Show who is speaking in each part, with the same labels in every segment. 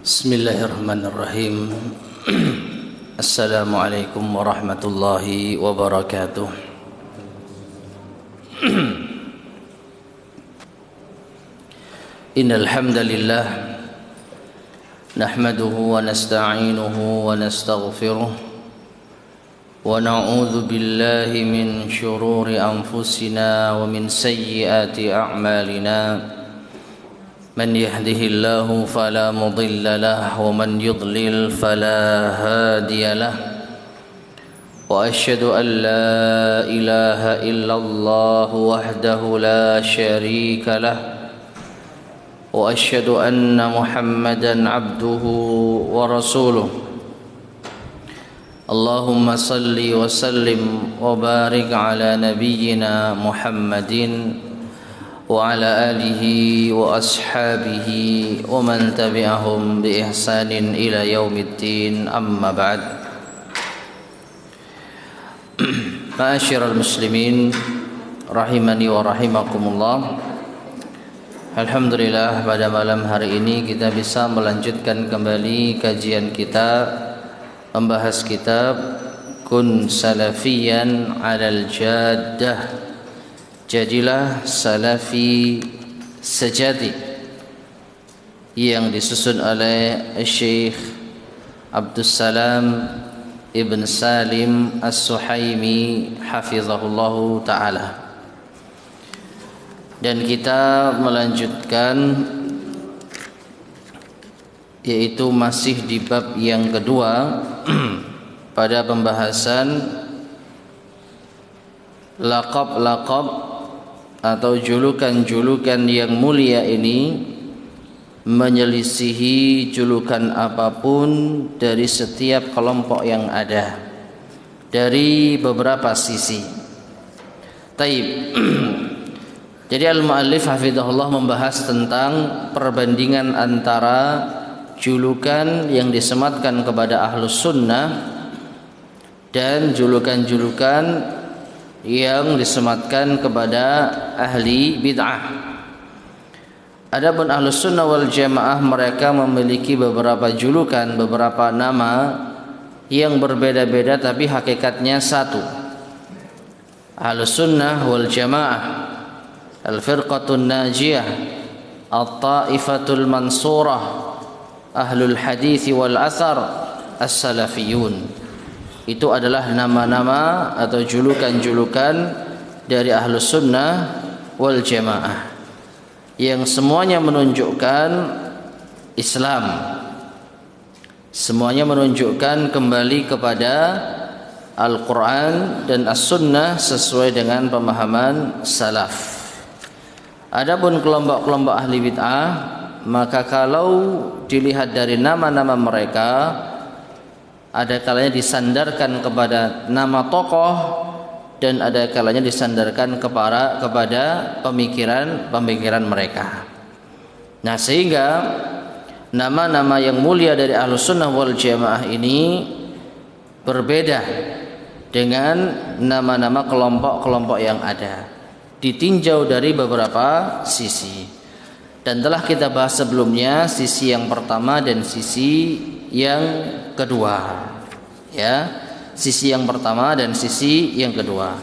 Speaker 1: Bismillahirrahmanirrahim. Assalamualaikum warahmatullahi wabarakatuh. Innal hamdalillah nahmaduhu wa nasta'inuhu wa nastaghfiruh wa na'udzu billahi min shururi anfusina wa min sayyiati a'malina. من يهده الله فلا مضل له ومن يضلل فلا هادي له وأشهد أن لا إله إلا الله وحده لا شريك له وأشهد أن محمدا عبده ورسوله اللهم صل وسلم وبارك على نبينا محمد وعلى آله وأصحابه ومن تبعهم بإحسان إلى يوم الدين أما بعد. Ma'asyiral muslimin rahimani wa rahimakumullah. Alhamdulillah, pada malam hari ini kita bisa melanjutkan kembali kajian kita membahas kitab Kun Salafiyan 'alal Jaddah, jadilah salafi sejati, yang disusun oleh Syekh Abdus Salam Ibn Salim As-Suhaimi hafizahullahu ta'ala. Dan kita melanjutkan, yaitu masih di bab yang kedua pada pembahasan laqab-laqab atau julukan-julukan yang mulia ini menyelisihi julukan apapun dari setiap kelompok yang ada dari beberapa sisi. Taib. Jadi al-muallif hafizahullah membahas tentang perbandingan antara julukan yang disematkan kepada ahlus sunnah dan julukan-julukan yang disematkan kepada ahli bid'ah. Adapun ahlus sunnah wal jamaah, mereka memiliki beberapa julukan, beberapa nama yang berbeda-beda tapi hakikatnya satu. Ahlus sunnah wal jamaah, al-firqatun najiyah, at-taifatul mansurah, ahlul hadits wal athar, as-salafiyun. Itu adalah nama-nama atau julukan-julukan dari ahlus sunnah wal jamaah yang semuanya menunjukkan Islam, semuanya menunjukkan kembali kepada Al-Quran dan As-Sunnah sesuai dengan pemahaman salaf. Adapun kelompok-kelompok ahli bid'ah, maka kalau dilihat dari nama-nama mereka, ada kalanya disandarkan kepada nama tokoh dan ada kalanya disandarkan kepada pemikiran mereka. Nah, sehingga nama-nama yang mulia dari ahlus sunnah wal jamaah ini berbeda dengan nama-nama kelompok-kelompok yang ada, ditinjau dari beberapa sisi. Dan telah kita bahas sebelumnya sisi yang pertama dan sisi yang kedua, ya, sisi yang pertama dan sisi yang kedua.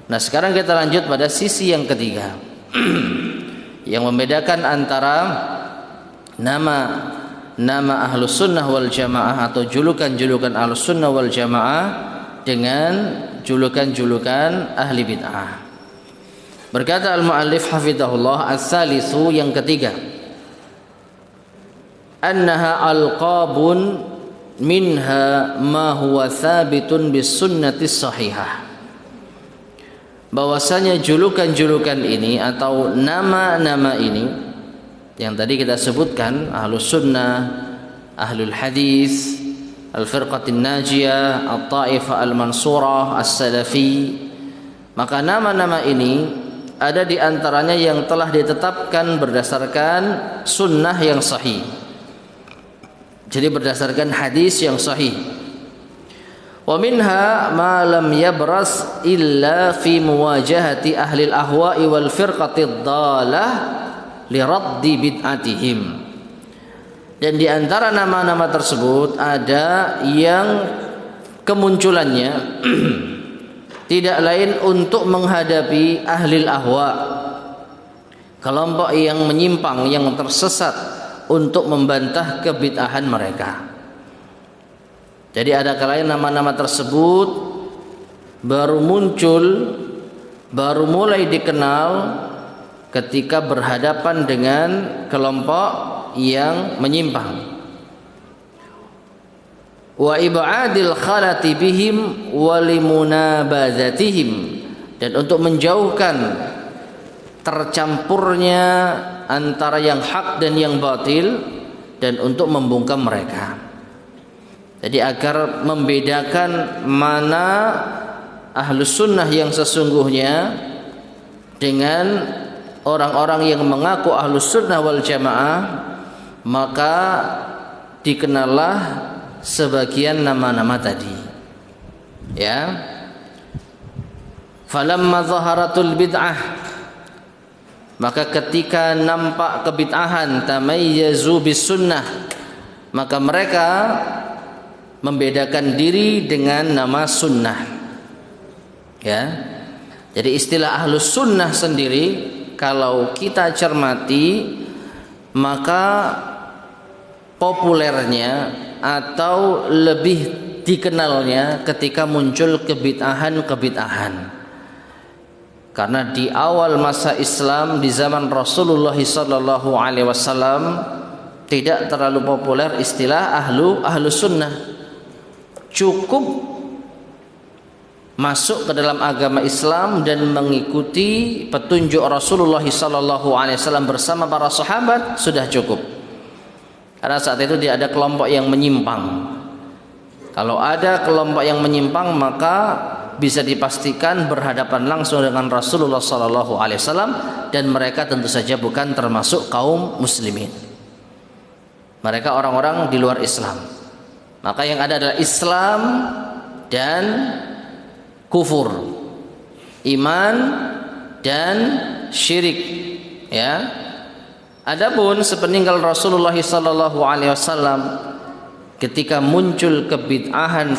Speaker 1: Nah, sekarang kita lanjut pada sisi yang ketiga yang membedakan antara nama ahlus sunnah wal jamaah atau julukan-julukan ahlus sunnah wal jamaah dengan julukan-julukan ahli bid'ah. Berkata al-muallif hafizahullah, as-salisu, yang ketiga, annaha alqabun minha ma huwa thabitun bis sunnati sahihah. Bahwasanya julukan-julukan ini atau nama-nama ini yang tadi kita sebutkan, ahlus sunnah, ahlul hadis, al-firqatin najiyah, at-taifah al-mansurah, as-salafi, maka nama-nama ini ada di antaranya yang telah ditetapkan berdasarkan sunnah yang sahih. Jadi berdasarkan hadis yang sahih. Wa minha ma lam yabras illa fi muwajahati ahli al-ahwa'i wal firqati ad-dalah li raddi bid'atihim. Dan di antara nama-nama tersebut ada yang kemunculannya tidak lain untuk menghadapi ahli ahwa, kelompok yang menyimpang, yang tersesat, untuk membantah kebid'ahan mereka. Jadi ada kalanya nama-nama tersebut baru muncul, baru mulai dikenal ketika berhadapan dengan kelompok yang menyimpang. Wa ib'adil khalati bihim wa limunabazatihim, dan untuk menjauhkan tercampurnya antara yang hak dan yang batil, dan untuk membungkam mereka. Jadi agar membedakan mana ahlus sunnah yang sesungguhnya dengan orang-orang yang mengaku ahlus sunnah wal jamaah, maka dikenallah sebagian nama-nama tadi. Ya. Falamma zaharatul bid'ah, maka ketika nampak kebid'ahan, tamayyazu bis sunnah, maka mereka membedakan diri dengan nama sunnah. Ya. Jadi istilah ahlus sunnah sendiri kalau kita cermati, maka populernya atau lebih dikenalnya ketika muncul kebid'ahan. Karena di awal masa Islam, di zaman Rasulullah sallallahu alaihi wasallam, tidak terlalu populer istilah ahlus sunnah. Cukup masuk ke dalam agama Islam dan mengikuti petunjuk Rasulullah sallallahu alaihi wasallam bersama para sahabat sudah cukup. Karena saat itu tidak ada kelompok yang menyimpang. Kalau ada kelompok yang menyimpang, maka bisa dipastikan berhadapan langsung dengan Rasulullah sallallahu alaihi wasallam, dan mereka tentu saja bukan termasuk kaum muslimin. Mereka orang-orang di luar Islam. Maka yang ada adalah Islam dan kufur, iman dan syirik. Ya. Adapun sepeninggal Rasulullah sallallahu alaihi wasallam, ketika muncul kebid'ahan,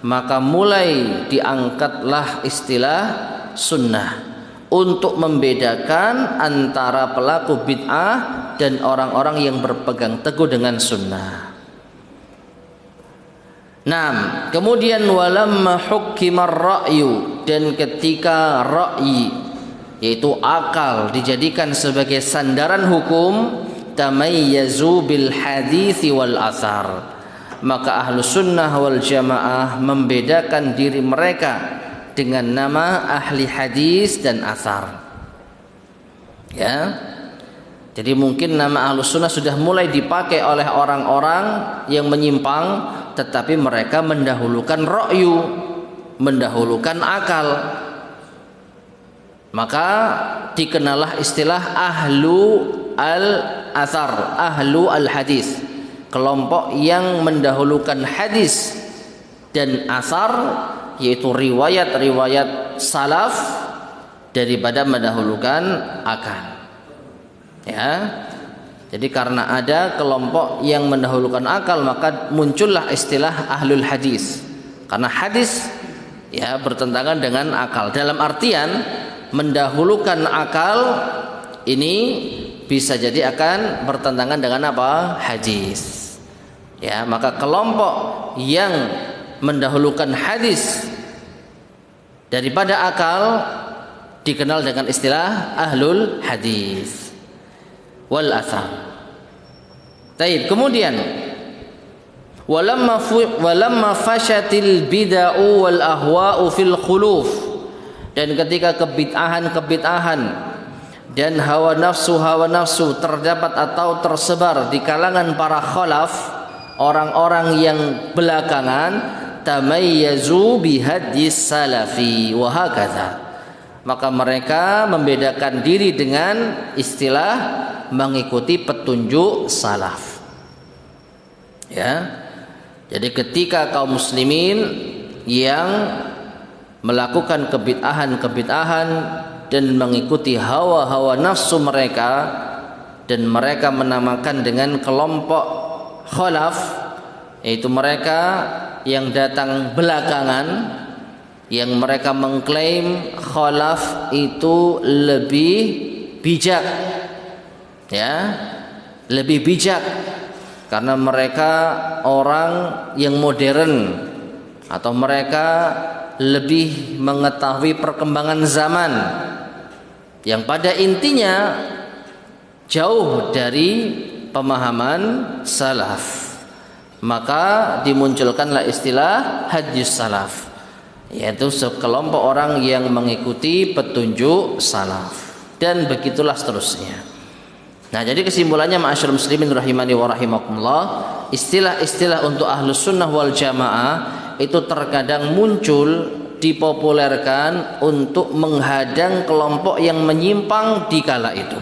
Speaker 1: maka mulai diangkatlah istilah sunnah untuk membedakan antara pelaku bid'ah dan orang-orang yang berpegang teguh dengan sunnah. Nah, kemudian walamma hukkimar ra'yu, dan ketika ra'yi yaitu akal dijadikan sebagai sandaran hukum, tamayyazu bil hadits wal athar, maka ahlus sunnah wal jamaah membedakan diri mereka dengan nama ahli hadis dan athar. Ya. Jadi mungkin nama ahlus sunnah sudah mulai dipakai oleh orang-orang yang menyimpang, tetapi mereka mendahulukan ra'yu, mendahulukan akal. Maka dikenallah istilah ahlu al-athar, ahlu al-hadis, kelompok yang mendahulukan hadis dan asar, yaitu riwayat-riwayat salaf daripada mendahulukan akal. Ya. Jadi karena ada kelompok yang mendahulukan akal, maka muncullah istilah ahlul hadis. Karena hadis ya bertentangan dengan akal. Dalam artian mendahulukan akal ini bisa jadi akan bertentangan dengan apa? Hadis. Ya, maka kelompok yang mendahulukan hadis daripada akal dikenal dengan istilah ahlul hadis wal athar. Taib. Kemudian walamma fashatil bid'u wal ahwa'u fil khuluf, dan ketika kebid'ahan dan hawa nafsu terdapat atau tersebar di kalangan para khalaf, orang-orang yang belakangan, tamayyazu bihadis salafi wa hakadha, maka mereka membedakan diri dengan istilah mengikuti petunjuk salaf. Ya. Jadi ketika kaum muslimin yang melakukan kebid'ahan dan mengikuti hawa-hawa nafsu mereka, dan mereka menamakan dengan kelompok khalaf, yaitu mereka yang datang belakangan, yang mereka mengklaim khalaf itu lebih bijak, ya, lebih bijak karena mereka orang yang modern atau mereka lebih mengetahui perkembangan zaman yang pada intinya jauh dari pemahaman salaf. Maka dimunculkanlah istilah hadis salaf, yaitu sekelompok orang yang mengikuti petunjuk salaf, dan begitulah seterusnya. Nah, jadi kesimpulannya ma'asyiral muslimin rahimani wa rahimakumullah, istilah-istilah untuk ahlus sunnah wal jamaah itu terkadang muncul dipopulerkan untuk menghadang kelompok yang menyimpang di kala itu.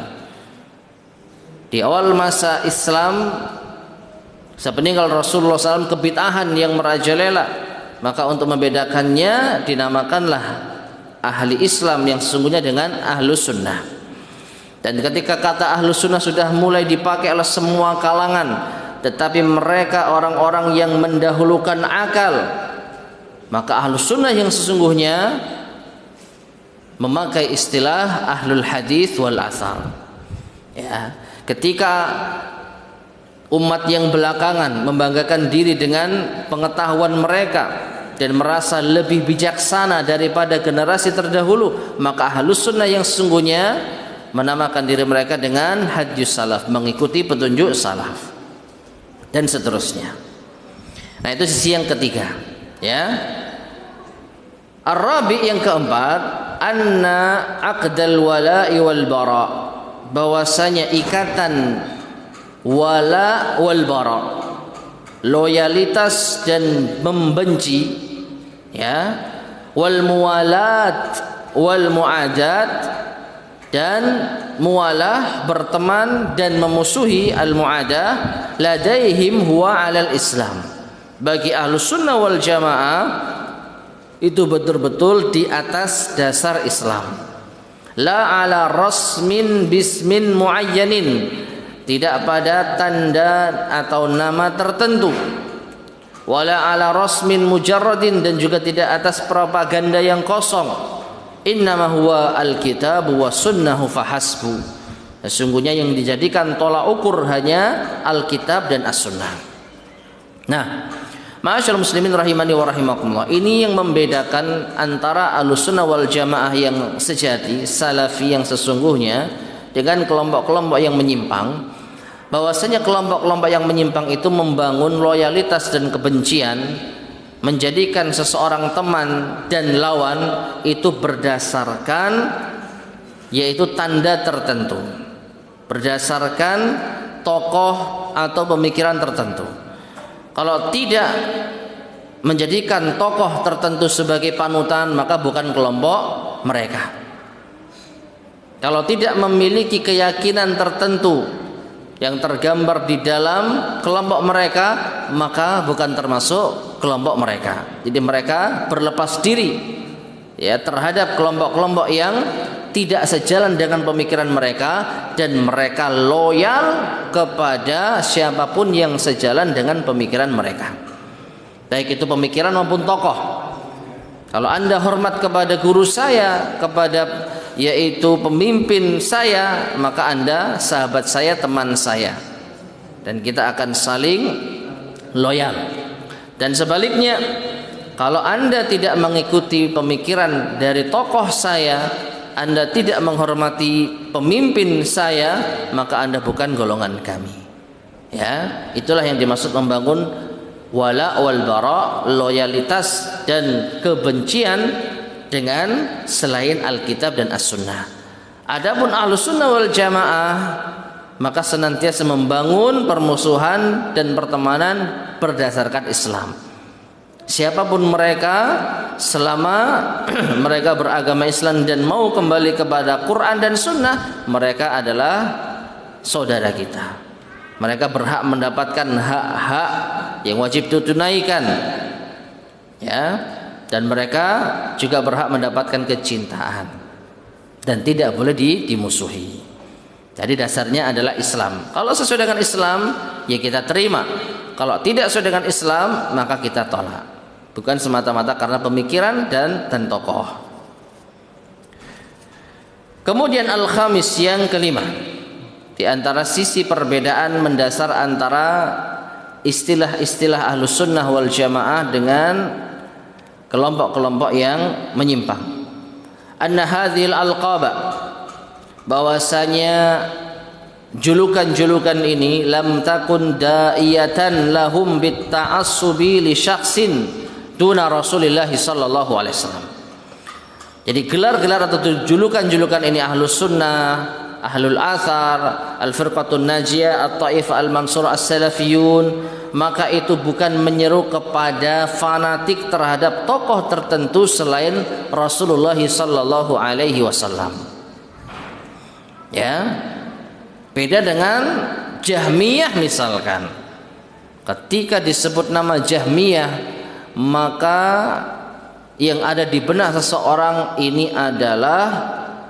Speaker 1: Di awal masa Islam, sepeninggal Rasulullah SAW, kebid'ahan yang merajalela, maka untuk membedakannya dinamakanlah ahli Islam yang sesungguhnya dengan ahlus sunnah. Dan ketika kata ahlus sunnah sudah mulai dipakai oleh semua kalangan, tetapi mereka orang-orang yang mendahulukan akal, maka ahlus sunnah yang sesungguhnya memakai istilah ahlul hadis wal athar. Ya, ketika umat yang belakangan membanggakan diri dengan pengetahuan mereka dan merasa lebih bijaksana daripada generasi terdahulu, maka ahlus sunnah yang sesungguhnya menamakan diri mereka dengan hadis salaf, mengikuti petunjuk salaf, dan seterusnya. Nah, itu sisi yang ketiga, ya. Ar-rabi, yang keempat, anna aqdal wala'i wal bara, bahwasanya ikatan wala wal bara, loyalitas dan membenci, ya, wal muwalat wal muadat, dan mualah berteman dan memusuhi, al muadah, ladaihim huwa alal Islam, bagi ahlus sunnah wal jamaah itu betul-betul di atas dasar Islam. La ala rasmin bismin muayyanin, tidak pada tanda atau nama tertentu. Wala ala rasmin mujarradin, dan juga tidak atas propaganda yang kosong. Innama huwa alkitab wa sunnahu fahasbu, sesungguhnya yang dijadikan tolak ukur hanya alkitab dan as-sunnah. Nah, ma'asyiral muslimin rahimani wa rahimakumullah, ini yang membedakan antara ahlus-sunnah wal jamaah yang sejati, salafi yang sesungguhnya, dengan kelompok-kelompok yang menyimpang. Bahwasanya kelompok-kelompok yang menyimpang itu membangun loyalitas dan kebencian, menjadikan seseorang teman dan lawan itu berdasarkan, yaitu tanda tertentu, berdasarkan tokoh atau pemikiran tertentu. Kalau tidak menjadikan tokoh tertentu sebagai panutan, maka bukan kelompok mereka. Kalau tidak memiliki keyakinan tertentu yang tergambar di dalam kelompok mereka, maka bukan termasuk kelompok mereka. Jadi mereka berlepas diri, ya, terhadap kelompok-kelompok yang tidak sejalan dengan pemikiran mereka, dan mereka loyal kepada siapapun yang sejalan dengan pemikiran mereka, baik itu pemikiran maupun tokoh. Kalau Anda hormat kepada guru saya, kepada yaitu pemimpin saya, maka Anda sahabat saya, teman saya, dan kita akan saling loyal. Dan sebaliknya, kalau Anda tidak mengikuti pemikiran dari tokoh saya, Anda tidak menghormati pemimpin saya, maka Anda bukan golongan kami. Ya, itulah yang dimaksud membangun wala wal bara, loyalitas dan kebencian dengan selain Alkitab dan As-Sunnah. Adapun Ahlus Sunnah wal Jamaah, maka senantiasa membangun permusuhan dan pertemanan berdasarkan Islam. Siapapun mereka, selama mereka beragama Islam dan mau kembali kepada Quran dan Sunnah, mereka adalah saudara kita. Mereka berhak mendapatkan hak-hak yang wajib ditunaikan, ya, dan mereka juga berhak mendapatkan kecintaan dan tidak boleh dimusuhi. Jadi dasarnya adalah Islam. Kalau sesuai dengan Islam, ya kita terima. Kalau tidak sesuai dengan Islam, maka kita tolak. Bukan semata-mata karena pemikiran dan tokoh. Kemudian al-khamis, yang kelima, di antara sisi perbedaan mendasar antara istilah-istilah Ahlus Sunnah wal Jamaah dengan kelompok-kelompok yang menyimpang. Anna hadhil alqaba, bahwasanya julukan-julukan ini lam takun da'iyatan lahum bit ta'assubi li syakhsin duna Rasulillah sallallahu alaihi wasallam. Jadi gelar-gelar atau julukan-julukan ini Ahlus Sunnah, Ahlul Athar, Al-Firqatun Najiyah, At-Taifah Al-Mansur As-Salafiyun, maka itu bukan menyeru kepada fanatik terhadap tokoh tertentu selain Rasulullah sallallahu alaihi wasallam. Ya. Beda dengan Jahmiyah misalkan. Ketika disebut nama Jahmiyah, maka yang ada di benak seseorang ini adalah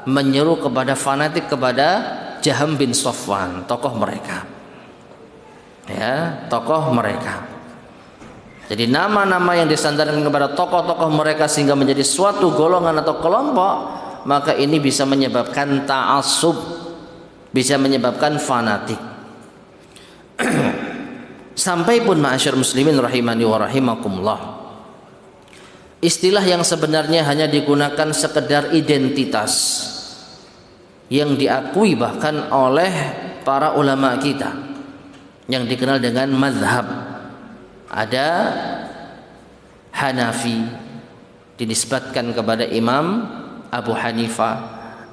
Speaker 1: menyeru kepada fanatik kepada Jaham bin Safwan, tokoh mereka. Ya, tokoh mereka. Jadi nama-nama yang disandarkan kepada tokoh-tokoh mereka sehingga menjadi suatu golongan atau kelompok, maka ini bisa menyebabkan ta'assub, bisa menyebabkan fanatik. Sampai pun ma'asyar muslimin rahimani wa rahimakumullah, istilah yang sebenarnya hanya digunakan sekedar identitas yang diakui bahkan oleh para ulama kita yang dikenal dengan mazhab. Ada Hanafi dinisbatkan kepada Imam Abu Hanifah,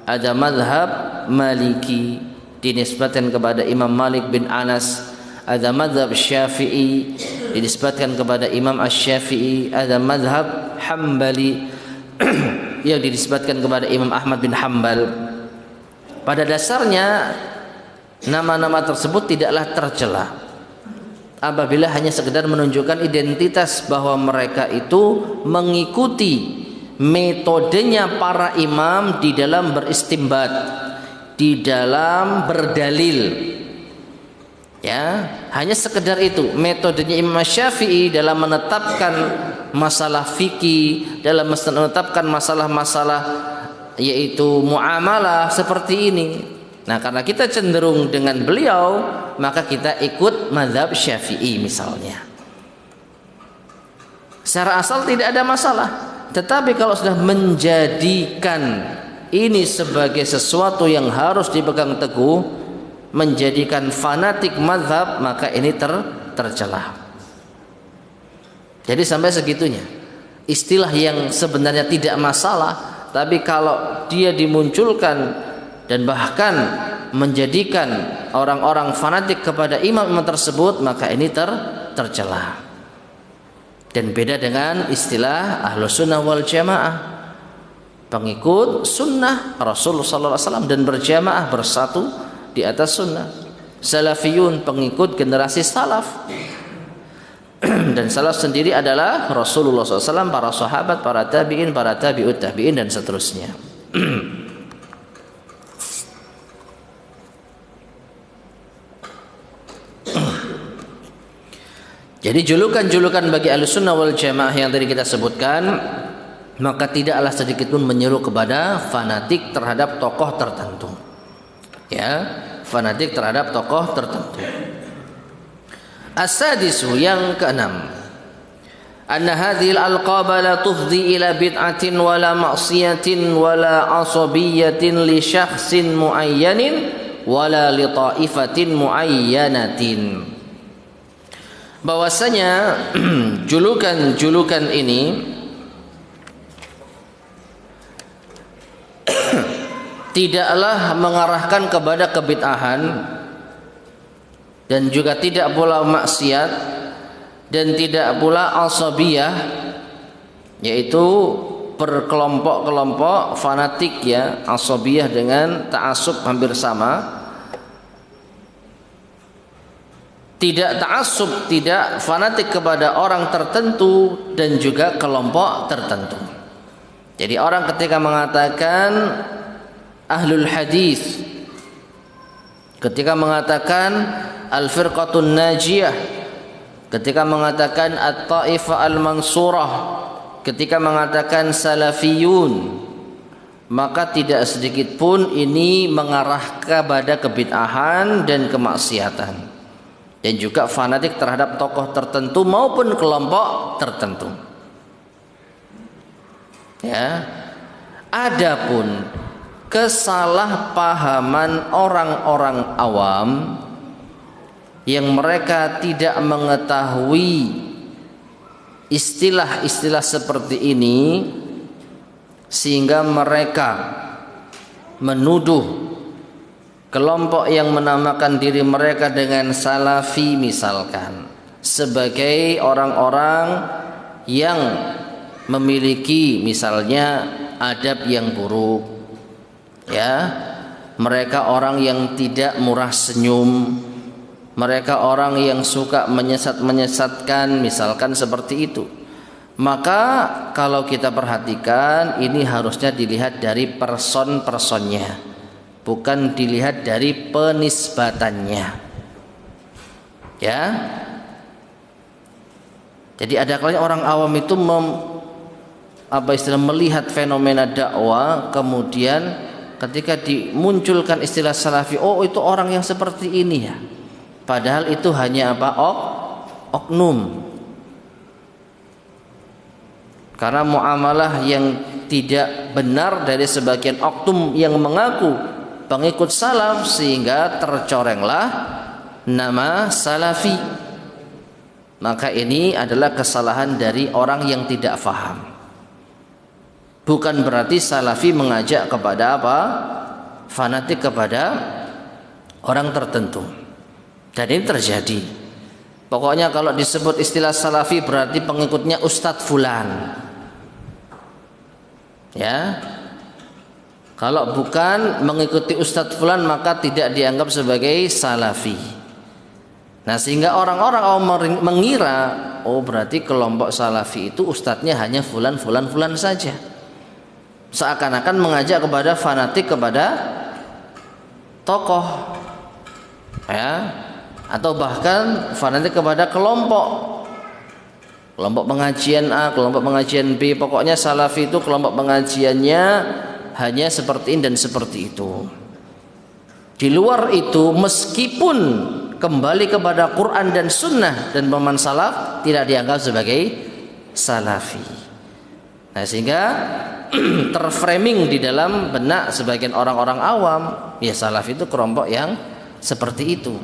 Speaker 1: ada mazhab Maliki dinisbatkan kepada Imam Malik bin Anas, ada mazhab Syafi'i dinisbatkan kepada Imam Asy-Syafi'i, ada mazhab Hambali yang dinisbatkan kepada Imam Ahmad bin Hambal. Pada dasarnya nama-nama tersebut tidaklah tercela apabila hanya sekedar menunjukkan identitas bahwa mereka itu mengikuti metodenya para imam di dalam beristimbat, di dalam berdalil. Ya, hanya sekedar itu. Metodenya Imam Syafi'i dalam menetapkan masalah fikih, dalam menetapkan masalah-masalah yaitu muamalah seperti ini. Nah, karena kita cenderung dengan beliau, maka kita ikut mazhab Syafi'i misalnya. Secara asal tidak ada masalah. Tetapi kalau sudah menjadikan ini sebagai sesuatu yang harus dipegang teguh, menjadikan fanatik mazhab, maka ini tercela. Jadi sampai segitunya. Istilah yang sebenarnya tidak masalah, tapi kalau dia dimunculkan dan bahkan menjadikan orang-orang fanatik kepada imam-imam tersebut, maka ini tercela. Dan beda dengan istilah Ahlus Sunnah wal Jamaah, pengikut sunnah Rasulullah sallallahu alaihi wasallam dan berjamaah bersatu di atas sunnah. Salafiyun, pengikut generasi salaf. Dan salaf sendiri adalah Rasulullah SAW, para sahabat, para tabi'in, para tabi'ut tabi'in, dan seterusnya. Jadi julukan-julukan bagi Ahlussunnah wal Jamaah yang tadi kita sebutkan, maka tidaklah sedikit pun menyeru kepada fanatik terhadap tokoh tertentu. Ya, fanatik terhadap tokoh tertentu. As-sadisu, yang keenam, anna hadhil alqaba la tufdi ila bid'atin wala ma'siyatin wala asabiyatin li syakhsin muayyanin wala li ta'ifatin muayyanatin. Bahwasanya julukan-julukan ini tidaklah mengarahkan kepada kebid'ahan dan juga tidak pula maksiat dan tidak pula asabiyah, yaitu berkelompok-kelompok fanatik, ya, asabiyah dengan ta'assub hampir sama. Tidak ta'assub, tidak fanatik kepada orang tertentu dan juga kelompok tertentu. Jadi orang ketika mengatakan ahlul hadis, ketika mengatakan al-firqatun najiyah, ketika mengatakan at-taifah al-mansurah, ketika mengatakan salafiyun, maka tidak sedikit pun ini mengarah kepada kebid'ahan dan kemaksiatan, dan juga fanatik terhadap tokoh tertentu maupun kelompok tertentu. Ya, adapun kesalahpahaman orang-orang awam yang mereka tidak mengetahui istilah-istilah seperti ini, sehingga mereka menuduh kelompok yang menamakan diri mereka dengan salafi misalkan sebagai orang-orang yang memiliki misalnya adab yang buruk, ya, mereka orang yang tidak murah senyum, mereka orang yang suka menyesatkan misalkan seperti itu. Maka kalau kita perhatikan, ini harusnya dilihat dari person-personnya, bukan dilihat dari penisbatannya. Ya. Jadi ada kalanya orang awam itu melihat fenomena dakwah, kemudian ketika dimunculkan istilah salafi, oh itu orang yang seperti ini ya. Padahal itu hanya oknum. Karena muamalah yang tidak benar dari sebagian oknum yang mengaku pengikut salaf, sehingga tercorenglah nama salafi. Maka ini adalah kesalahan dari orang yang tidak faham. Bukan berarti salafi mengajak kepada fanatik kepada orang tertentu. Dan ini terjadi. Pokoknya kalau disebut istilah salafi berarti pengikutnya Ustadz Fulan. Ya. Kalau bukan mengikuti Ustadz Fulan maka tidak dianggap sebagai salafi. Nah, sehingga orang-orang mengira, oh berarti kelompok salafi itu ustadznya hanya fulan saja. Seakan-akan mengajak kepada fanatik kepada tokoh, ya, atau bahkan fanatik kepada kelompok pengajian A, kelompok pengajian B. Pokoknya salafi itu kelompok pengajiannya hanya seperti ini dan seperti itu. Di luar itu, meskipun kembali kepada Quran dan Sunnah dan pemahaman salaf, tidak dianggap sebagai salafi. Nah, sehingga terframing di dalam benak sebagian orang-orang awam, ya salafi itu kelompok yang seperti itu,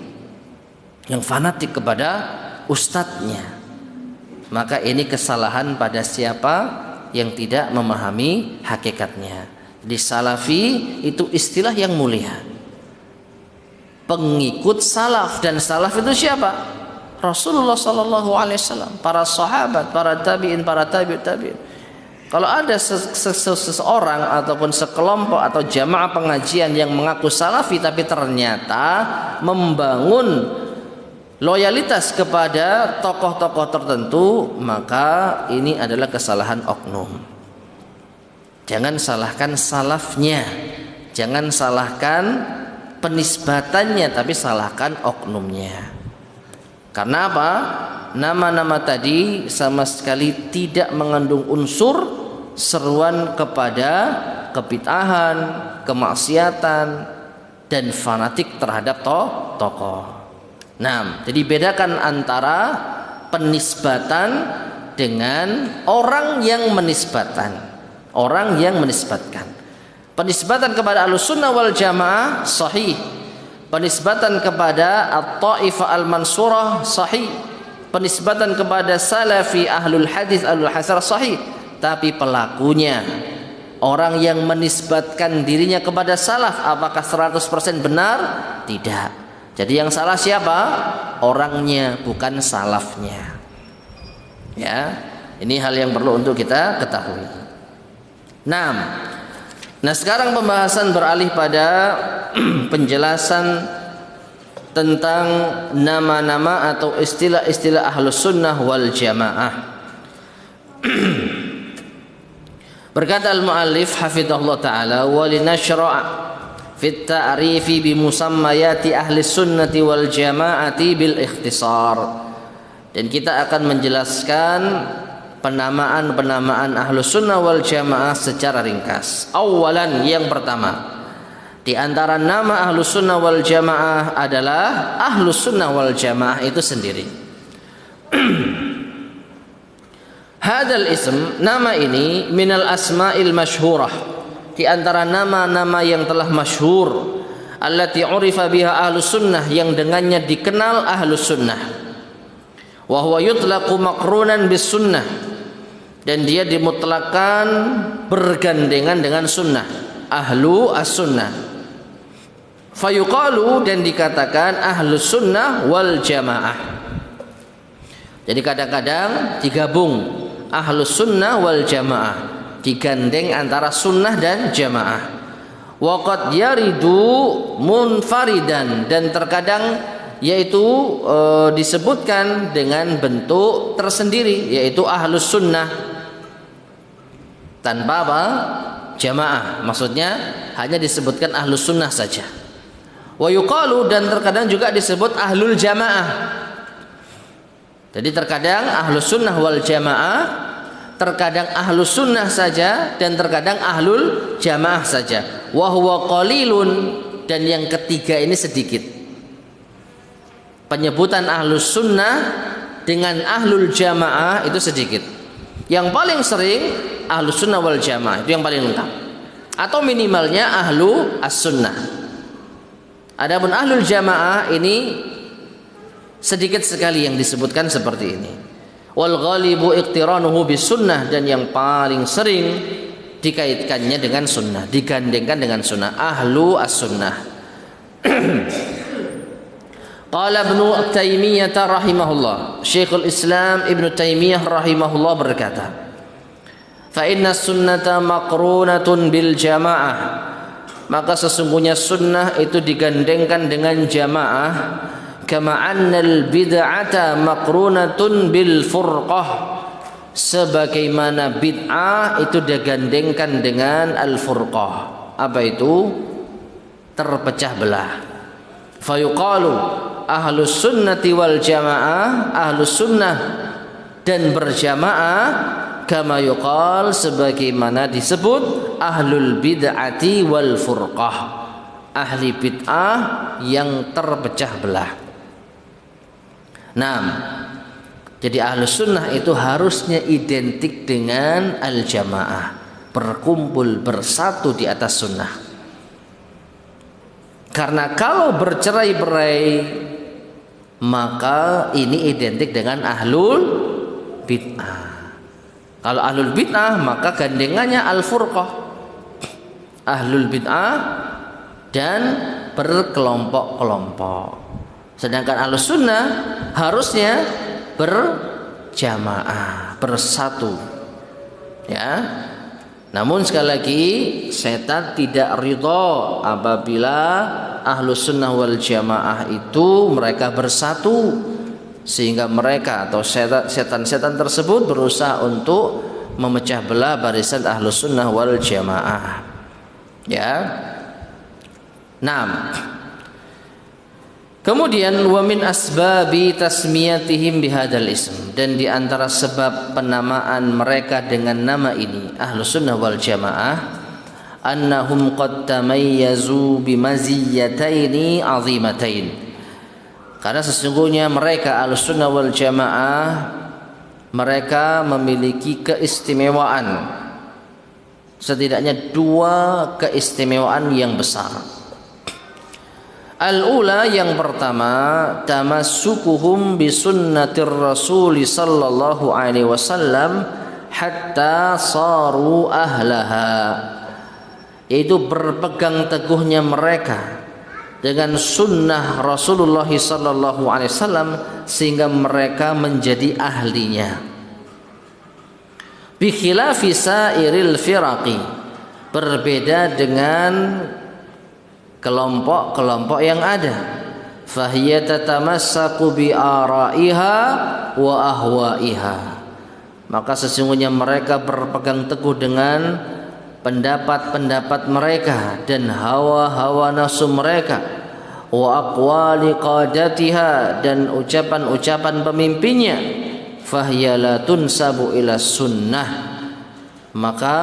Speaker 1: yang fanatik kepada ustadznya. Maka ini kesalahan pada siapa yang tidak memahami hakikatnya. Di salafi itu istilah yang mulia, pengikut salaf. Dan salaf itu siapa? Rasulullah Sallallahu Alaihi Wasallam, para sahabat, para tabiin, para tabi'in. Kalau ada seseorang ataupun sekelompok atau jamaah pengajian yang mengaku salafi tapi ternyata membangun loyalitas kepada tokoh-tokoh tertentu, maka ini adalah kesalahan oknum. Jangan salahkan salafnya, jangan salahkan penisbatannya, tapi salahkan oknumnya. Karena apa? Nama-nama tadi sama sekali tidak mengandung unsur seruan kepada kebid'ahan, kemaksiatan, dan fanatik terhadap tokoh. Nah, jadi bedakan antara penisbatan dengan orang yang menisbatkan. Orang yang menisbatkan. Penisbatan kepada Ahlussunnah wal Jamaah sahih. Penisbatan kepada At-Taifah Al-Mansurah sahih. Penisbatan kepada Salafi Ahlul Hadis Ahlul Hasar sahih. Tapi pelakunya, orang yang menisbatkan dirinya kepada salaf, apakah 100% benar? Tidak. Jadi yang salah siapa? Orangnya, bukan salafnya. Ya, ini hal yang perlu untuk kita ketahui. Nah, sekarang pembahasan beralih pada penjelasan tentang nama-nama atau istilah-istilah Ahlus Sunnah wal Jamaah. Berkata al-muallif hafizahullah taala, wa linashra' fit ta'rifi bi musammayati ahli sunnati wal jamaati bil ikhtisar. Dan kita akan menjelaskan penamaan-penamaan ahlus sunnah wal jamaah secara ringkas. Awalan, yang pertama, di antara nama ahlus sunnah wal jamaah adalah ahlus sunnah wal jamaah itu sendiri. Hadal ism, nama ini minal asma'il masyhurah, di antara nama-nama yang telah masyhur, allati urifa biha ahlus sunnah, yang dengannya dikenal ahlus sunnah. Wa huwa yutlaqu maqrunan bis sunnah, dan dia dimutlakan bergandengan dengan sunnah, ahlu as-sunnah. Fayuqalu, dan dikatakan ahlus sunnah wal jamaah. Jadi kadang-kadang digabung ahlus sunnah wal jamaah, digandeng antara sunnah dan jamaah. Waqad yaridu munfaridan, dan terkadang yaitu disebutkan dengan bentuk tersendiri, yaitu ahlus sunnah tanpa apa? Jamaah. Maksudnya hanya disebutkan ahlus sunnah saja. Wa yuqalu, dan terkadang juga disebut ahlul jamaah. Jadi terkadang ahlus sunnah wal jamaah, terkadang ahlus sunnah saja, dan terkadang ahlul jamaah saja. Wa huwa qalilun, dan yang ketiga ini sedikit. Penyebutan ahlus sunnah dengan ahlul jamaah itu sedikit. Yang paling sering ahlus sunnah wal jamaah, itu yang paling lengkap. Atau minimalnya ahlu as-sunnah. Adapun ahlul jamaah ini sedikit sekali yang disebutkan seperti ini. Wal ghalibu iqtiranuhu bis sunnah, dan yang paling sering dikaitkannya dengan sunnah, digandengkan dengan sunnah, ahlu as-sunnah. Qala Ibnu Taimiyah rahimahullah, Syekhul Islam Ibnu Taimiyah rahimahullah berkata, fa inna sunnata maqrunatun bil jamaah, maka sesungguhnya sunnah itu digandengkan dengan jamaah. Kama annal bid'ata maqrunatun bil furqah, sebagaimana bid'ah itu digandengkan dengan al furqah. Apa itu? Terpecah belah. Fayuqalu ahlus sunnati wal jamaah, ahlus sunnah dan berjamaah, kama yuqal, sebagaimana disebut ahlul bid'ati wal furqah, ahli bid'ah yang terpecah belah. Nah, jadi ahlus sunnah itu harusnya identik dengan al jamaah, berkumpul bersatu di atas sunnah. Karena kalau bercerai-berai, maka ini identik dengan ahlul bid'ah. Kalau ahlul bid'ah, maka gandengannya al-furqah, ahlul bid'ah dan berkelompok-kelompok. Sedangkan ahlus sunnah harusnya berjamaah, bersatu. Ya. Namun sekali lagi, setan tidak ridho apabila ahlus sunnah wal jamaah itu mereka bersatu, sehingga mereka atau setan-setan tersebut berusaha untuk memecah belah barisan ahlus sunnah wal jamaah. Ya. 6. Kemudian wa min asbabi tasmiyatihim bihadzal ism, dan di antara sebab penamaan mereka dengan nama ini ahlus sunnah wal jamaah, annahum qad tamayyazu bimaziyataini azimatain, karena sesungguhnya mereka ahlus sunnah wal jamaah mereka memiliki keistimewaan, setidaknya 2 keistimewaan yang besar. Al-ula, yang pertama, tamassukuhum bi sunnatir rasul sallallahu alaihi wasallam hatta saru ahlaha, yaitu berpegang teguhnya mereka dengan sunnah Rasulullah sallallahu alaihi wasallam sehingga mereka menjadi ahlinya. Bi khilafi sairil firaqi, berbeda dengan kelompok-kelompok yang ada. Fahiya tatamassaku bi araiha wa ahwaiha, maka sesungguhnya mereka berpegang teguh dengan pendapat-pendapat mereka dan hawa-hawa nafsu mereka, wa aqwali qadatiha, dan ucapan-ucapan pemimpinnya, fahiya la tunsabu ila sunnah, maka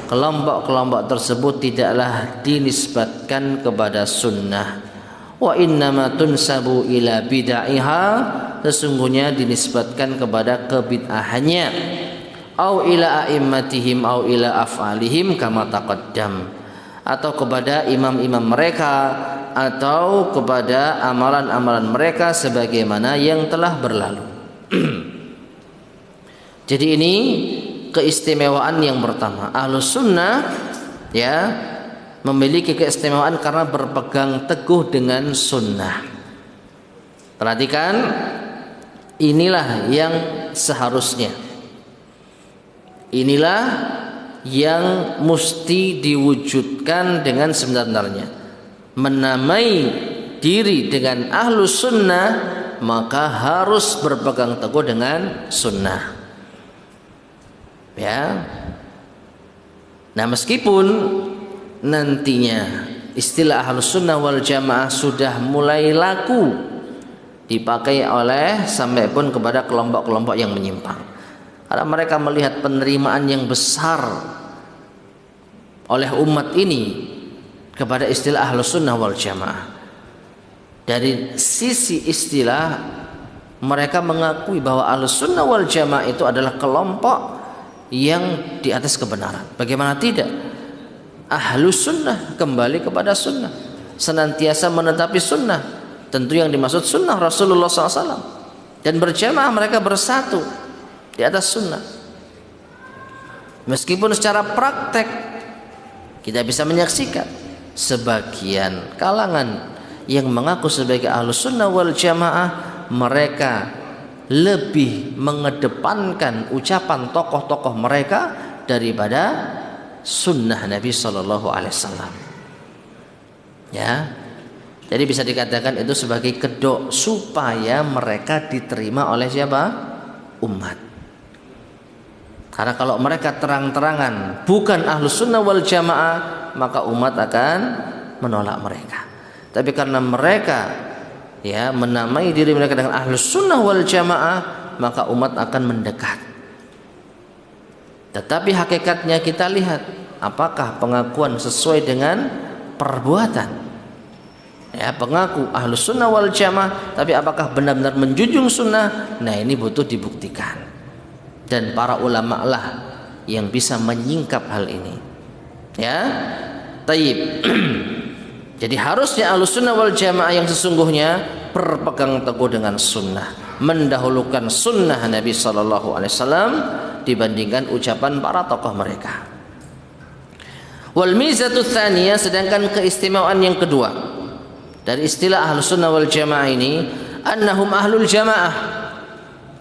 Speaker 1: kelompok-kelompok tersebut tidaklah dinisbatkan kepada sunnah. Wa innama tunsabu ila bid'aiha, sesungguhnya dinisbatkan kepada kebid'ahannya, au ila a'immatihim au ila af'alihim kama taqaddam, atau kepada imam-imam mereka atau kepada amalan-amalan mereka sebagaimana yang telah berlalu. Jadi ini keistimewaan yang pertama. Ahlus sunnah ya memiliki keistimewaan karena berpegang teguh dengan sunnah. Perhatikan, inilah yang seharusnya, inilah yang mesti diwujudkan dengan sebenarnya. Menamai diri dengan ahlus sunnah, maka harus berpegang teguh dengan sunnah. Ya. Nah, meskipun nantinya istilah ahlus sunnah wal jamaah sudah mulai laku dipakai oleh sampai pun kepada kelompok-kelompok yang menyimpang, karena mereka melihat penerimaan yang besar oleh umat ini kepada istilah ahlus sunnah wal jamaah. Dari sisi istilah, mereka mengakui bahwa ahlus sunnah wal jamaah itu adalah kelompok yang di atas kebenaran. Bagaimana tidak? Ahlus sunnah kembali kepada sunnah, senantiasa menetapi sunnah, tentu yang dimaksud sunnah Rasulullah SAW, dan berjamaah mereka bersatu di atas sunnah. Meskipun secara praktek kita bisa menyaksikan sebagian kalangan yang mengaku sebagai ahlus sunnah wal jamaah, mereka lebih mengedepankan ucapan tokoh-tokoh mereka daripada sunnah Nabi Sallallahu Alaihi Wasallam. Ya, jadi bisa dikatakan itu sebagai kedok supaya mereka diterima oleh siapa? Umat. Karena kalau mereka terang-terangan bukan ahlus sunnah wal jamaah, maka umat akan menolak mereka. Tapi karena mereka ya menamai diri mereka dengan ahlus sunnah wal jamaah, maka umat akan mendekat. Tetapi hakikatnya kita lihat apakah pengakuan sesuai dengan perbuatan. Ya, pengaku ahlus sunnah wal jamaah, tapi apakah benar-benar menjunjung sunnah? Nah, ini butuh dibuktikan. Dan para ulama lah yang bisa menyingkap hal ini. Ya, taib. Jadi harusnya ahlus sunnah wal jamaah yang sesungguhnya berpegang teguh dengan sunnah, mendahulukan sunnah Nabi Sallallahu Alaihi Wasallam dibandingkan ucapan para tokoh mereka. Wal mizatu tsaniyah, sedangkan keistimewaan yang kedua dari istilah ahlus sunnah wal jamaah ini, annahum ahlul jamaah,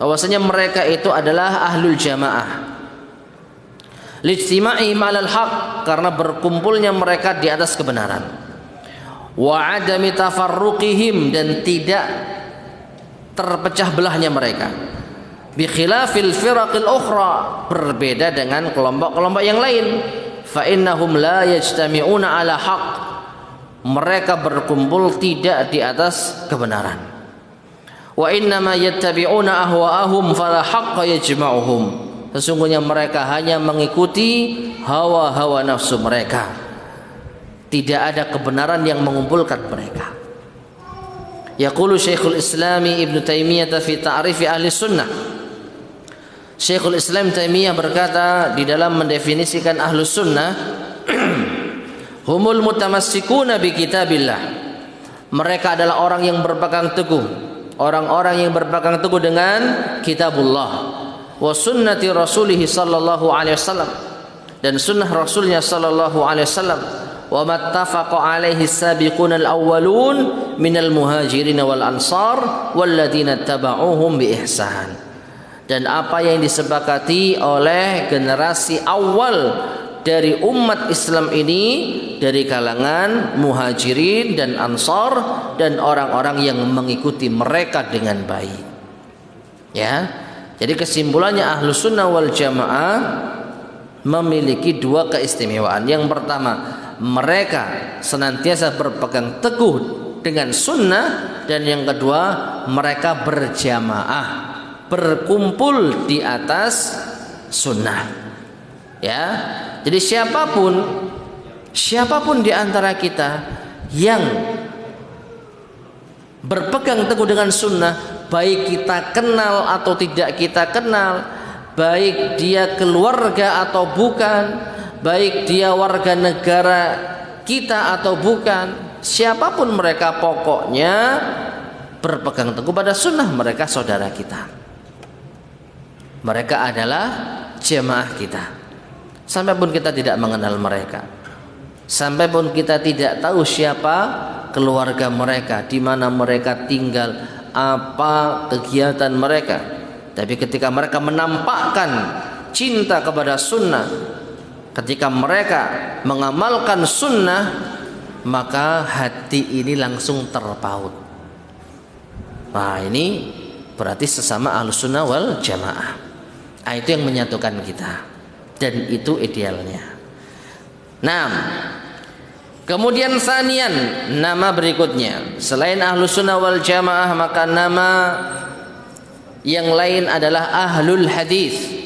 Speaker 1: bahwasanya mereka itu adalah ahlul jamaah. Lijtima'ihim 'alal haq, karena berkumpulnya mereka di atas kebenaran. Wa 'adami tafarruqihim, dan tidak terpecah belahnya mereka. Bi khilafil firaqil ukhra, berbeda dengan kelompok-kelompok yang lain. Fa innahum la yajtami'una 'ala haq, mereka berkumpul tidak di atas kebenaran. Wa innama yattabi'una ahwa'ahum fala haqqa yajma'uhum, sesungguhnya mereka hanya mengikuti hawa-hawa nafsu mereka, tidak ada kebenaran yang mengumpulkan mereka. Yaqulu Syekhul Islami Ibnu Taimiyah fi ta'rifi ahli sunnah, Syekhul Islam Taimiyah berkata di dalam mendefinisikan ahlus sunnah, humul mutamassikuna bi kitabillah, mereka adalah orang yang berpegang teguh, orang-orang yang berpegang teguh dengan kitabullah, wa sunnati rasulih sallallahu alaihi wasallam, dan sunnah rasulnya sallallahu alaihi wasallam, wa mattafaqa alaihi sabiqun al-awwalun minal muhajirin wal ansar walladzina tabauhum bi ihsan, dan apa yang disepakati oleh generasi awal dari umat Islam ini dari kalangan muhajirin dan ansar dan orang-orang yang mengikuti mereka dengan baik. Ya, jadi kesimpulannya ahlus sunnah wal jamaah memiliki dua keistimewaan. Yang pertama, mereka senantiasa berpegang teguh dengan sunnah, dan yang kedua, mereka berjamaah, berkumpul di atas sunnah. Ya, jadi siapapun di antara kita yang berpegang teguh dengan sunnah, baik kita kenal atau tidak kita kenal, baik dia keluarga atau bukan, baik dia warga negara kita atau bukan, siapapun mereka, pokoknya berpegang teguh pada sunnah, mereka saudara kita, mereka adalah jamaah kita. Sampai pun kita tidak mengenal mereka, sampai pun kita tidak tahu siapa keluarga mereka, di mana mereka tinggal, apa kegiatan mereka, tapi ketika mereka menampakkan cinta kepada sunnah, ketika mereka mengamalkan sunnah, maka hati ini langsung terpaut. Nah, ini berarti sesama ahlus sunnah wal jamaah. Nah, itu yang menyatukan kita, dan itu idealnya. Nah, kemudian sanian, nama berikutnya selain ahlus sunnah wal jamaah, maka nama yang lain adalah ahlul hadis.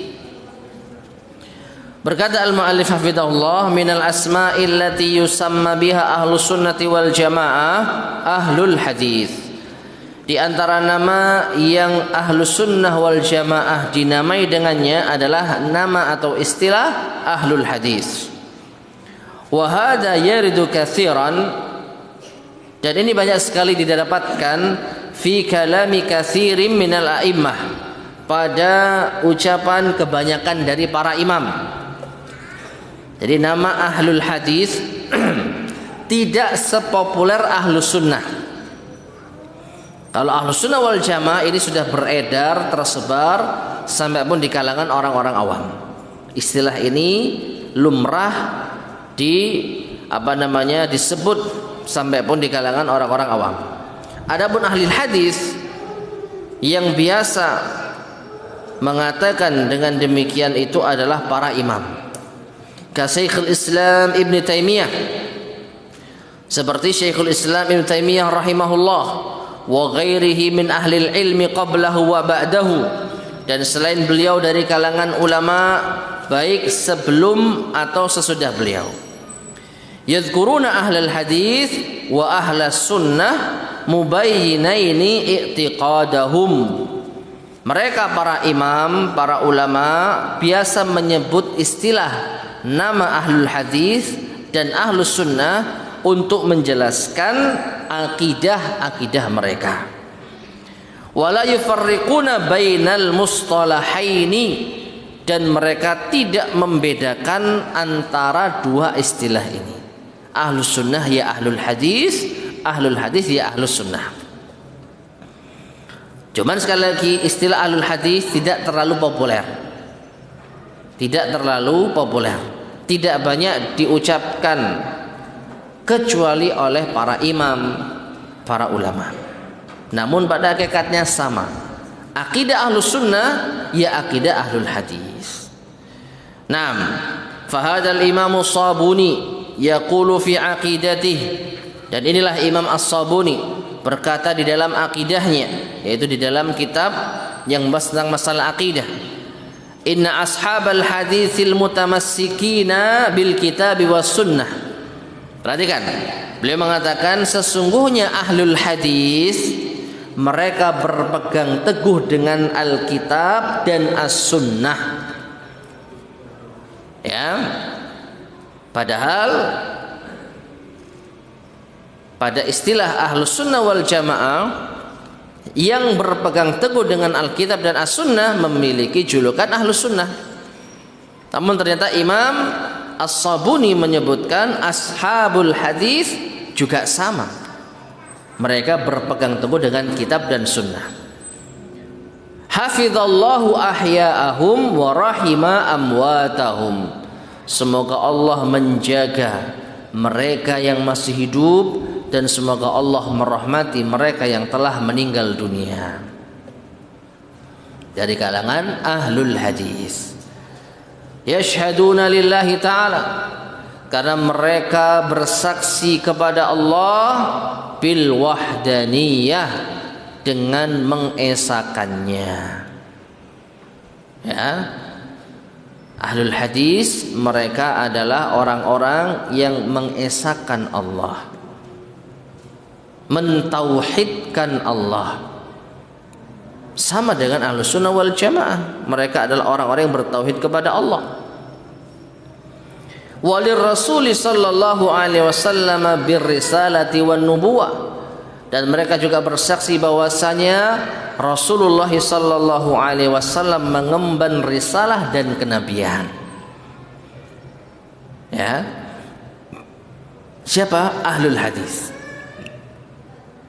Speaker 1: Berkata al-muallif hafizahullah, minal asma'il lati yusamma biha ahlus sunnati wal jamaah ahlul hadis. Di antara nama yang ahlus sunnah wal jamaah dinamai dengannya adalah nama atau istilah ahlul hadis. Wa hadza yaridu katsiran, dan ini banyak sekali didapatkan fi kalami katsirin minal a'immah, pada ucapan kebanyakan dari para imam. Jadi nama ahlul hadis tidak sepopuler ahlus sunnah. Kalau ahlus sunnah wal jamaah ini sudah beredar, tersebar sampai pun di kalangan orang-orang awam. Istilah ini lumrah disebut sampai pun di kalangan orang-orang awam. Adapun ahli hadis yang biasa mengatakan dengan demikian itu adalah para imam, ka Syekhul Islam Ibn Taimiyah, seperti Syekhul Islam Ibn Taimiyah rahimahullah, wa ghairihi min ahli ilmi qablahu wa ba'dahu, dan selain beliau dari kalangan ulama baik sebelum atau sesudah beliau. Yadhkuruna ahlal hadis wa ahlas sunnah mubayyinaini i'tiqadahum. Mereka para imam, para ulama biasa menyebut istilah nama ahlul hadis dan ahlus sunnah untuk menjelaskan akidah mereka. Wala yufarriquna bainal mustalahaini, dan mereka tidak membedakan antara dua istilah ini. Ahlus sunnah ya ahlul hadis ya ahlus sunnah. Cuman sekali lagi, istilah ahlul hadis tidak terlalu populer. Tidak banyak diucapkan kecuali oleh para imam, para ulama. Namun pada hakikatnya sama. Akidah ahlus sunnah ya akidah ahlul hadis. Naam, fahadal imamu Sabuni yaqulu fi aqidatih, dan inilah Imam As-Sabuni berkata di dalam akidahnya, yaitu di dalam kitab yang membahas tentang masalah akidah, inna ashabal haditsil mutamassikina bil kitabi was sunnah. Perhatikan, beliau mengatakan sesungguhnya ahlul hadis mereka berpegang teguh dengan Alkitab dan As-Sunnah. Ya, padahal pada istilah ahlus sunnah wal jamaah yang berpegang teguh dengan Alkitab dan As-Sunnah memiliki julukan ahlus sunnah. Namun ternyata Imam As-Sabuni menyebutkan ashabul hadis juga sama. Mereka berpegang teguh dengan kitab dan sunnah. Hafizallahu ahya'ahum wa rahima amwatahum. Semoga Allah menjaga mereka yang masih hidup, dan semoga Allah merahmati mereka yang telah meninggal dunia. Dari kalangan ahlul hadis. Yashhaduna lillahi ta'ala, karena mereka bersaksi kepada Allah bil wahdaniyah, dengan mengesakannya. Ya, ahlul hadis mereka adalah orang-orang yang mengesakan Allah, mentauhidkan Allah. Sama dengan ahlus sunnah wal jamaah, mereka adalah orang-orang yang bertauhid kepada Allah. Walir Rasuli sallallahu alaihi wasallam birrisalati wan nubuwah, dan mereka juga bersaksi bahwasanya Rasulullah sallallahu alaihi wasallam mengemban risalah dan kenabian. Ya. Siapa? Ahlul hadis.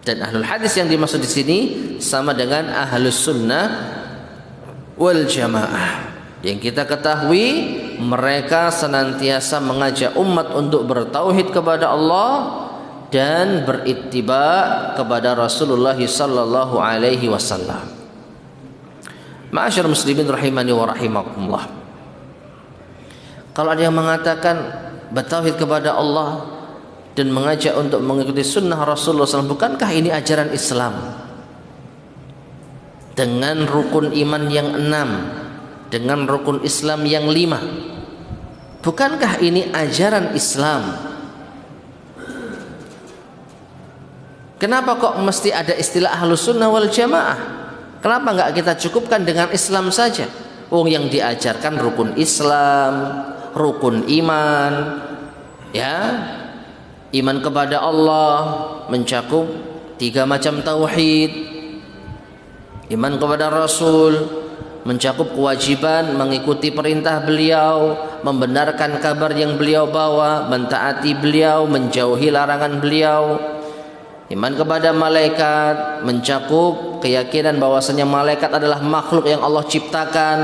Speaker 1: Dan ahlul hadis yang dimaksud di sini sama dengan ahlus sunnah wal jamaah. Yang kita ketahui, mereka senantiasa mengajak umat untuk bertauhid kepada Allah dan berittiba kepada Rasulullah sallallahu alaihi wasallam. Ma'asyar muslimin rahimani wa rahimakumullah. Kalau ada yang mengatakan bertauhid kepada Allah dan mengajak untuk mengikuti sunnah Rasulullah SAW, bukankah ini ajaran Islam dengan rukun iman yang 6, dengan rukun Islam yang 5? Bukankah ini ajaran Islam? Kenapa kok mesti ada istilah ahlus sunnah wal jamaah? Kenapa enggak kita cukupkan dengan Islam saja? Yang diajarkan rukun Islam, rukun iman, ya. Iman kepada Allah mencakup 3 macam tauhid. Iman kepada Rasul mencakup kewajiban mengikuti perintah beliau, membenarkan kabar yang beliau bawa, mentaati beliau, menjauhi larangan beliau. Iman kepada malaikat mencakup keyakinan bahwasanya malaikat adalah makhluk yang Allah ciptakan.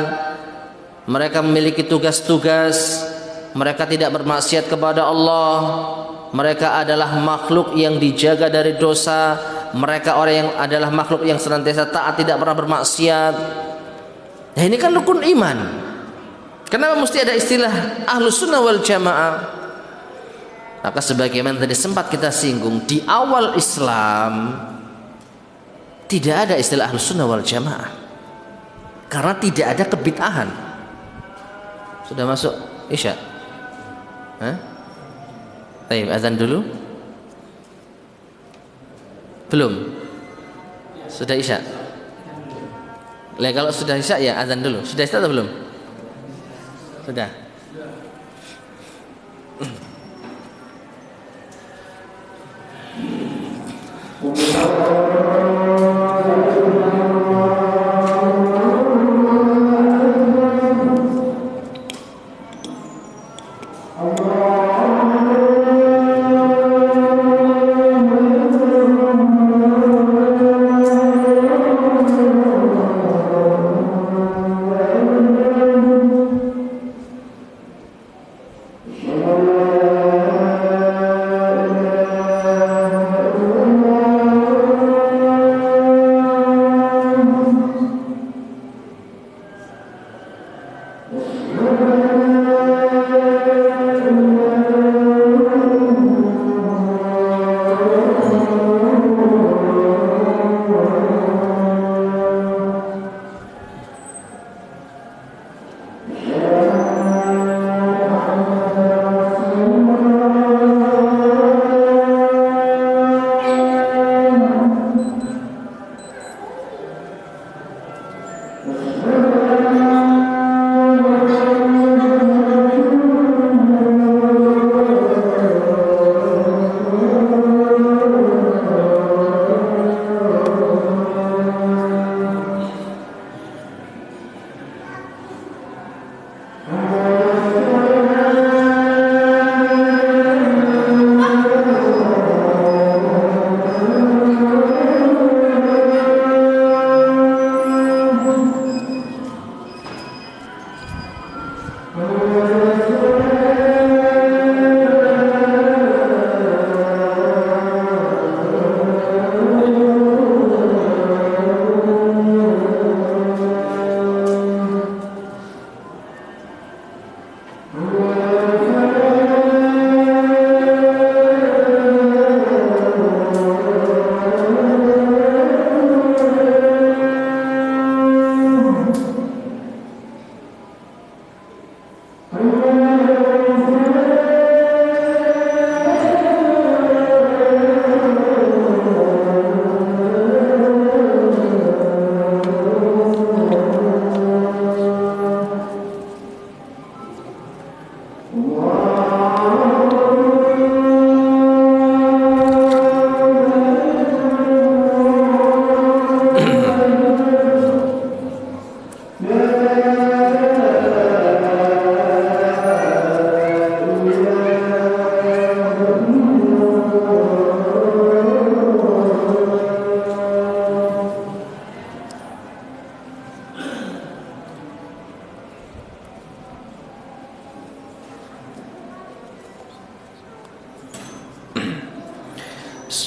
Speaker 1: Mereka memiliki tugas-tugas, mereka tidak bermaksiat kepada Allah. Mereka adalah makhluk yang dijaga dari dosa. Mereka orang yang adalah makhluk yang senantiasa taat, tidak pernah bermaksiat. Nah, ini kan rukun iman. Kenapa mesti ada istilah ahlus sunnah wal jamaah? Maka sebagaimana tadi sempat kita singgung, di awal Islam tidak ada istilah ahlus sunnah wal jamaah, karena tidak ada kebid'ahan. Sudah masuk Isya? Baik, azan dulu. Belum? Sudah Isya? Lah kalau sudah Isya ya azan dulu. Sudah Isya atau belum? Sudah.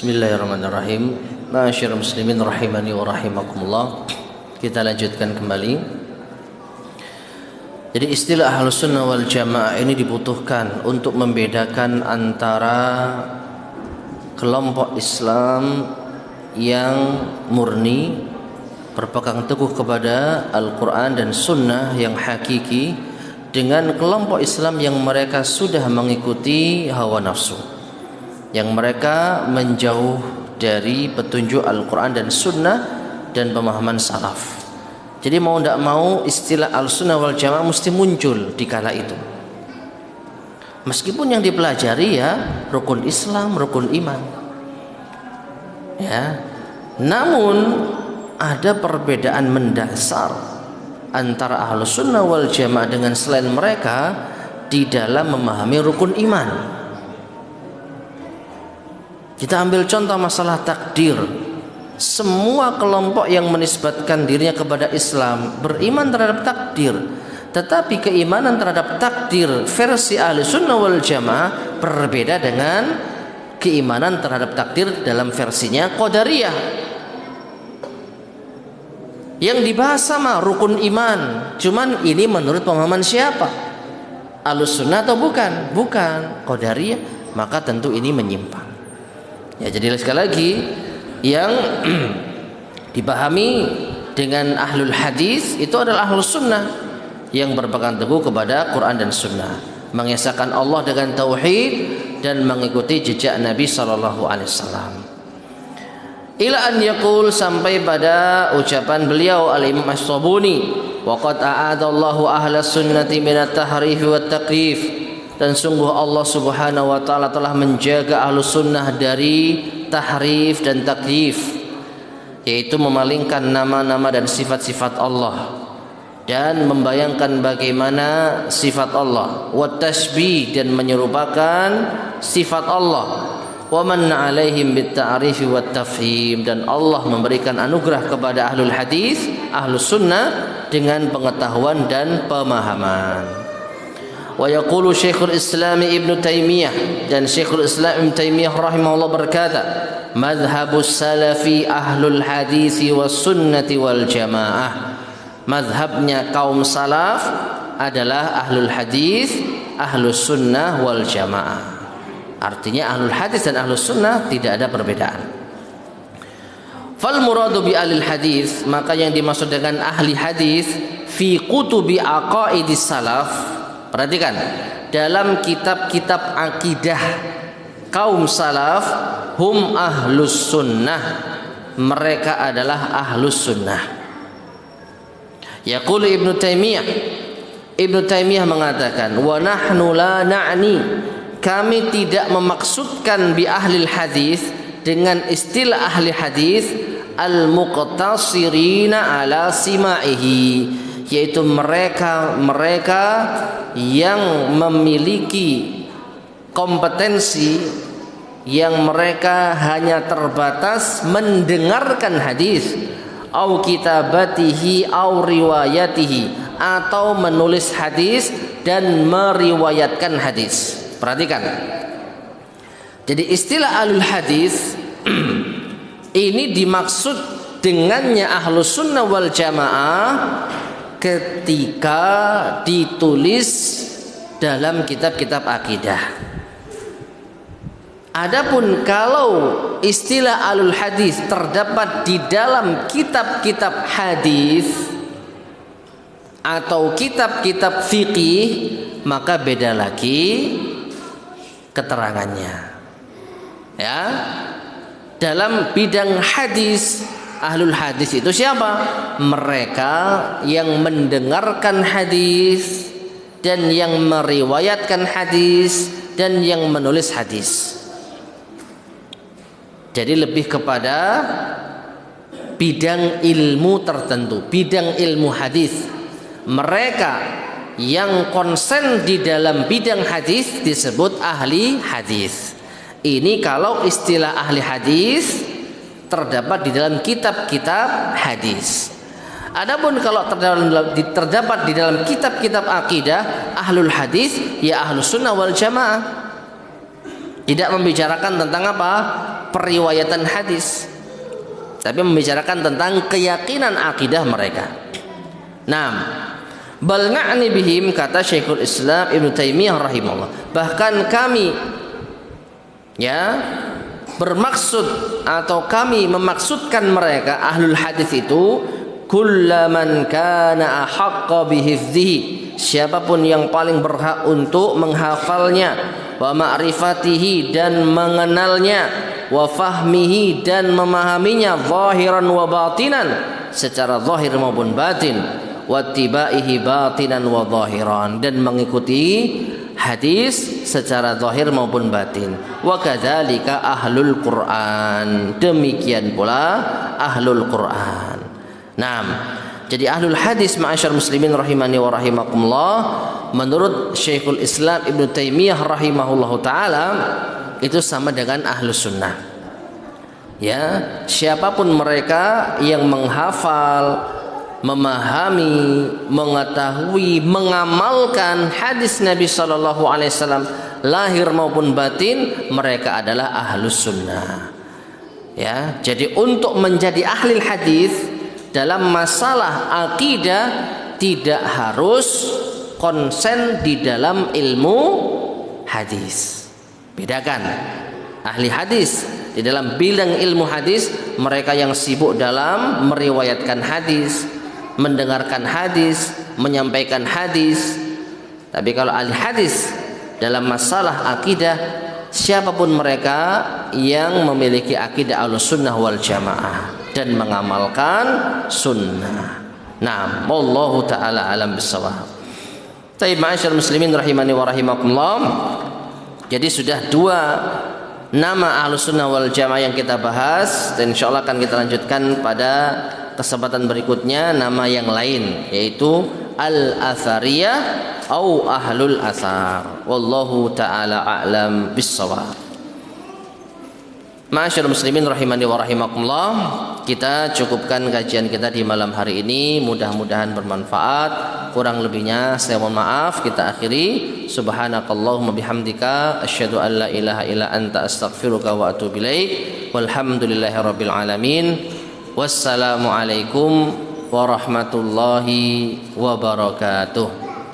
Speaker 1: Bismillahirrahmanirrahim. Ma'asyiral muslimin rahimani wa rahimakumullah. Kita lanjutkan kembali. Jadi istilah Ahlus Sunnah wal Jamaah ini dibutuhkan untuk membedakan antara kelompok Islam yang murni berpegang teguh kepada Al-Quran dan Sunnah yang hakiki dengan kelompok Islam yang mereka sudah mengikuti hawa nafsu, yang mereka menjauh dari petunjuk Al-Quran dan Sunnah dan pemahaman salaf. Jadi mau tidak mau istilah Al-Sunnah wal Jamaah mesti muncul di kala itu. Meskipun yang dipelajari ya rukun Islam, rukun iman. Ya. Namun ada perbedaan mendasar antara Ahlus Sunnah wal Jamaah dengan selain mereka di dalam memahami rukun iman. Kita ambil contoh masalah takdir. Semua kelompok yang menisbatkan dirinya kepada Islam beriman terhadap takdir, tetapi keimanan terhadap takdir versi Ahlus Sunnah wal Jamaah berbeda dengan keimanan terhadap takdir dalam versinya Qadariyah. Yang dibahas sama rukun iman, cuman ini menurut pemahaman siapa? Ahlus Sunnah atau bukan? Bukan. Qadariyah, maka tentu ini menyimpang. Ya, jadi sekali lagi yang dipahami dengan ahlul hadis itu adalah ahlus sunnah yang berpegang teguh kepada Quran dan Sunnah, mengesahkan Allah dengan tauhid dan mengikuti jejak Nabi sallallahu alaihi wasallam. Ila an yaqul, sampai pada ucapan beliau Al-Imam As-Sabuni, wa qad a'adallahu ahlas sunnati minat tahrif wa takyif, dan sungguh Allah Subhanahu wa taala telah menjaga ahlus sunnah dari tahrif dan takyif, yaitu memalingkan nama-nama dan sifat-sifat Allah dan membayangkan bagaimana sifat Allah, wa tashbih, dan menyerupakan sifat Allah, wa man 'alaihim bit ta'rif wa tafhim, dan Allah memberikan anugerah kepada ahlul hadis, ahlus sunnah dengan pengetahuan dan pemahaman. Wa yaqulu Syekhul Islam Ibnu Taimiyah, dan Syekhul Islam Ibnu Taimiyah rahimahullah berkata, madhhabus salafi ahlul hadis was sunnati wal jamaah. Madhabnya kaum salaf adalah ahlul hadis, ahlus sunnah wal jamaah. Artinya ahlul hadis dan ahlus sunnah tidak ada perbedaan. Fal muradu bi ahlil hadis, maka yang dimaksud dengan ahli hadis fi kutubi aqaidis salaf. Perhatikan, dalam kitab-kitab akidah kaum salaf, hum ahlus sunnah, mereka adalah ahlus sunnah. Yaqulu Ibnu Taimiyah, Ibnu Taimiyah mengatakan, wa nahnu la na'ni, kami tidak memaksudkan bi ahlil hadis dengan istilah ahli hadis al-muqtasirina ala sima'ihi, yaitu mereka yang memiliki kompetensi, yang mereka hanya terbatas mendengarkan hadis, au kitabatihi au riwayatihi, atau menulis hadis dan meriwayatkan hadis. Perhatikan, jadi istilah ahlul hadis ini dimaksud dengannya ahlus sunnah wal jamaah ketika ditulis dalam kitab-kitab akidah. Adapun kalau istilah alul hadis terdapat di dalam kitab-kitab hadis atau kitab-kitab fikih, maka beda lagi keterangannya. Ya, dalam bidang hadis, ahlul hadis itu siapa? Mereka yang mendengarkan hadis dan yang meriwayatkan hadis dan yang menulis hadis. Jadi lebih kepada bidang ilmu tertentu, bidang ilmu hadis. Mereka yang konsen di dalam bidang hadis disebut ahli hadis. Ini kalau istilah ahli hadis terdapat di dalam kitab-kitab hadis. Adapun kalau terdapat di dalam kitab-kitab akidah, ahlul hadis ya ahlus sunnah wal jamaah. Tidak membicarakan tentang apa? periwayatan hadis, tapi membicarakan tentang keyakinan akidah mereka. Nah, bal na'ni bihim, kata Syekhul Islam Ibnu Taimiyah rahimahullah, bahkan kami bermaksud atau kami memaksudkan mereka ahlul hadis itu kullaman kana ahaqqa bihifdzihi, siapapun yang paling berhak untuk menghafalnya, wa ma'rifatihi dan mengenalnya, wa fahmihi dan memahaminya, zahiran wa batinan secara zahir maupun batin, wa tibaihi batinan wa zahiran dan mengikuti hadis secara zahir maupun batin. Wa kadzalika ahlul Quran, demikian pula ahlul Quran. Nah, jadi ahlul hadis ma'asyar muslimin rahimani wa rahimakumullah, menurut Syekhul Islam Ibnu Taimiyah rahimahullahu taala itu sama dengan ahlus sunnah. Ya, siapapun mereka yang menghafal, memahami, mengetahui, mengamalkan hadis Nabi sallallahu alaihi wasallam lahir maupun batin, mereka adalah ahlus sunnah. Ya, jadi untuk menjadi ahli hadis dalam masalah akidah tidak harus konsen di dalam ilmu hadis. Bedakan ahli hadis di dalam bidang ilmu hadis, mereka yang sibuk dalam meriwayatkan hadis, mendengarkan hadis, menyampaikan hadis. Tapi kalau ahli hadis dalam masalah akidah, siapapun mereka yang memiliki akidah Ahlussunnah wal Jamaah dan mengamalkan sunnah. Nah, wallahu taala alam bisawab. Taib ma'asyar muslimin rahimani wa rahimakumullah. Jadi sudah 2 nama Ahlussunnah wal Jamaah yang kita bahas, dan insyaallah akan kita lanjutkan pada kesempatan berikutnya nama yang lain, yaitu al-athariyah atau ahlul athar. Wallahu taala a'lam bissawab. Ma'asyar muslimin rahimani wa rahimakumullah, kita cukupkan kajian kita di malam hari ini, mudah-mudahan bermanfaat. Kurang lebihnya saya mohon maaf. Kita akhiri, subhanakallahumma bihamdika asyhadu an la ilaha illa anta astaghfiruka wa atubu ilaik. Walhamdulillahirabbil alamin. Wassalamualaikum warahmatullahi wabarakatuh.